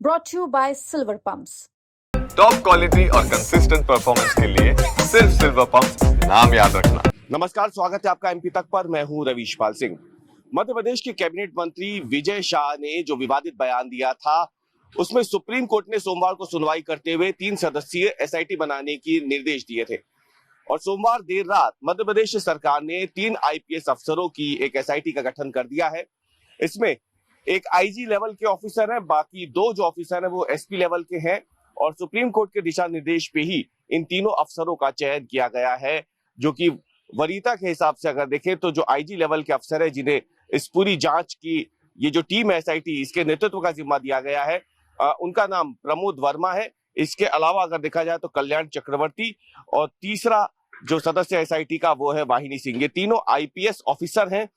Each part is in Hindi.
brought to you by Silver Pumps. Top quality और कंसिस्टेंट परफॉर्मेंस के लिए सिर्फ सिल्वर पंप्स, नाम याद रखना। नमस्कार, स्वागत है आपका एमपी तक पर। मैं हूं रवीश पाल सिंह। मध्य प्रदेश के कैबिनेट मंत्री विजय शाह ने जो विवादित बयान दिया था, उसमें सुप्रीम कोर्ट ने सोमवार को सुनवाई करते हुए 3 सदस्यीय एसआईटी बनाने की निर्देश दिए थे। और सोमवार देर रात मध्य प्रदेश सरकार ने 3 आईपीएस अफसरों की एक एसआईटी का गठन कर दिया है। इसमें एक आईजी लेवल के ऑफिसर हैं, बाकी 2 जो ऑफिसर हैं वो एसपी लेवल के हैं। और सुप्रीम कोर्ट के दिशा निर्देश पे ही इन तीनों अफसरों का चयन किया गया है, जो कि वरीयता के हिसाब से अगर देखें तो जो आईजी लेवल के अफसर है, जिन्हें इस पूरी जांच की ये जो टीम है एसआईटी, इसके नेतृत्व का जिम्मा दिया गया है, उनका नाम प्रमोद वर्मा है। इसके अलावा अगर देखा जाए तो कल्याण चक्रवर्ती और तीसरा जो सदस्य एसआईटी का वो है वाहिनी सिंह। ये तीनों आईपीएस ऑफिसर हैं।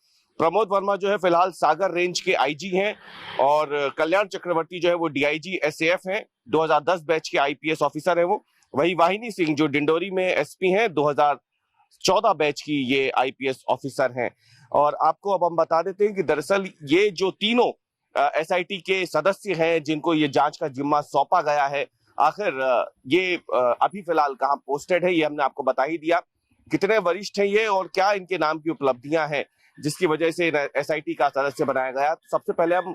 प्रमोद वर्मा जो है फिलहाल सागर रेंज के आईजी हैं और कल्याण चक्रवर्ती जो है वो डीआईजी एसएएफ हैं, 2010 बैच के आईपीएस ऑफिसर हैं वो। वही वाहिनी सिंह जो डिंडोरी में एसपी हैं, 2014 बैच की ये आईपीएस ऑफिसर हैं। और आपको अब हम बता देते हैं कि दरअसल ये जो तीनों एसआईटी के सदस्य हैं जिनको ये जांच का जिम्मा सौंपा गया है, आखिर ये अभी फिलहाल कहाँ पोस्टेड है, ये हमने आपको बता ही दिया। कितने वरिष्ठ हैं ये और क्या इनके नाम की उपलब्धियां हैं जिसकी वजह से एसआईटी का सदस्य बनाया गया। तो सबसे पहले हम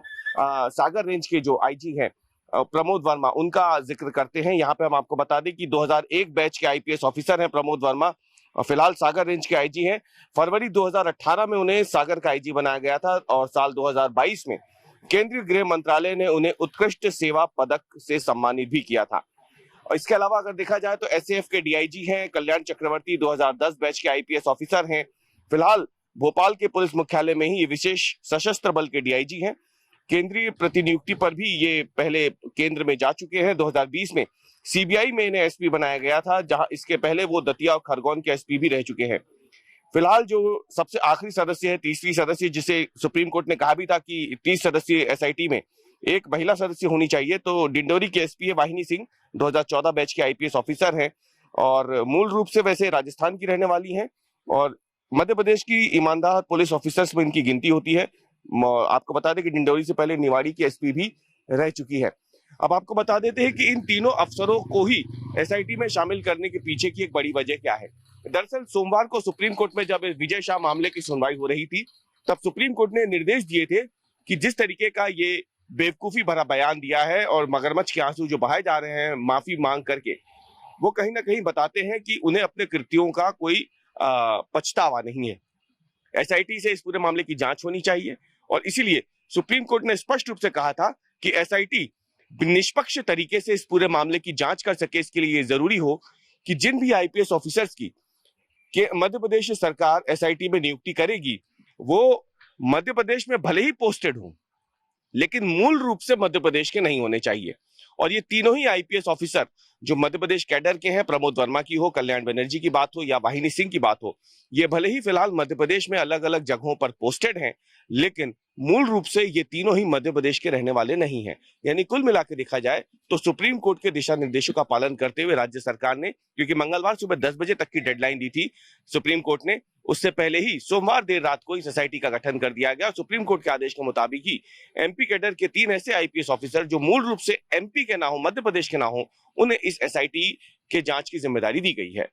सागर रेंज के जो आईजी हैं प्रमोद वर्मा, उनका जिक्र करते हैं। यहाँ पे हम आपको बता दें कि 2001 बैच के आईपीएस ऑफिसर हैं प्रमोद वर्मा, फिलहाल सागर रेंज के आईजी हैं। फरवरी 2018 में उन्हें सागर का आईजी बनाया गया था और साल 2022 में केंद्रीय गृह मंत्रालय ने उन्हें उत्कृष्ट सेवा पदक से सम्मानित भी किया था। और इसके अलावा अगर देखा जाए तो एसएएफ के डीआईजी हैं कल्याण चक्रवर्ती, 2010 बैच के आईपीएस ऑफिसर हैं। फिलहाल भोपाल के पुलिस मुख्यालय में ही ये विशेष सशस्त्र बल के डीआईजी हैं। केंद्रीय प्रतिनियुक्ति पर भी ये पहले केंद्र में जा चुके हैं। 2020 में सीबीआई में इन्हें एसपी बनाया गया था, जहां इसके पहले वो दतिया और खरगोन के एसपी भी रह चुके हैं। फिलहाल जो सबसे आखिरी सदस्य है, तीसरी सदस्य, जिसे सुप्रीम कोर्ट ने कहा भी था कि 30 सदस्यीय एसआईटी में एक महिला सदस्य होनी चाहिए, तो डिंडोरी के एसपी है वाहिनी सिंह, 2014 बैच के आईपीएस ऑफिसर हैं और मूल रूप से वैसे राजस्थान की रहने वाली हैं और मध्य प्रदेश की ईमानदार पुलिस ऑफिसर्स में इनकी गिनती होती है। आपको बता दें कि डिंडोरी से पहले निवाड़ी की एसपी भी रह चुकी है। अब आपको बता देते हैं कि इन तीनों अफसरों को ही एसआईटी में शामिल करने के पीछे की एक बड़ी वजह क्या है। दरअसल सोमवार को सुप्रीम कोर्ट में जब विजय शाह मामले की सुनवाई हो रही थी, तब सुप्रीम कोर्ट ने निर्देश दिए थे कि जिस तरीके का ये बेवकूफी भरा बयान दिया है और मगरमच्छ के आंसू जो बहाए जा रहे हैं माफी मांग करके, वो कहीं ना कहीं बताते हैं कि उन्हें अपने कृत्यों का कोई पछतावा नहीं है। एसआईटी से इस पूरे मामले की जांच होनी चाहिए और इसीलिए सुप्रीम कोर्ट ने स्पष्ट रूप से कहा था कि एसआईटी निष्पक्ष तरीके से इस पूरे मामले की जांच कर सके। इसके लिए जरूरी हो कि जिन भी आईपीएस ऑफिसर्स की के मध्य प्रदेश सरकार एसआईटी में नियुक्ति करेगी, वो मध्य प्रदेश में भले ही पोस्टेड हो, लेकिन मूल रूप से मध्य प्रदेश के नहीं होने चाहिए। और ये तीनों ही आईपीएस ऑफिसर जो मध्य प्रदेश कैडर के हैं, प्रमोद वर्मा की हो, कल्याण बनर्जी की बात हो या वाहिनी सिंह की बात हो, ये भले ही फिलहाल मध्य प्रदेश में अलग अलग जगहों पर पोस्टेड हैं, लेकिन मूल रूप से ये तीनों ही मध्य प्रदेश के रहने वाले नहीं हैं। यानी कुल मिलाकर देखा जाए तो सुप्रीम कोर्ट के दिशा निर्देशों का पालन करते हुए राज्य सरकार ने, क्योंकि मंगलवार सुबह 10 बजे तक की डेडलाइन दी थी सुप्रीम कोर्ट ने, उससे पहले ही सोमवार देर रात को इस एसआईटी का गठन कर दिया गया। सुप्रीम कोर्ट के आदेश के मुताबिक ही एमपी कैडर के 3 ऐसे आईपीएस ऑफिसर जो मूल रूप से एमपी के ना हो, मध्य प्रदेश के ना हो, उन्हें इस एसआईटी के जांच की जिम्मेदारी दी गई है।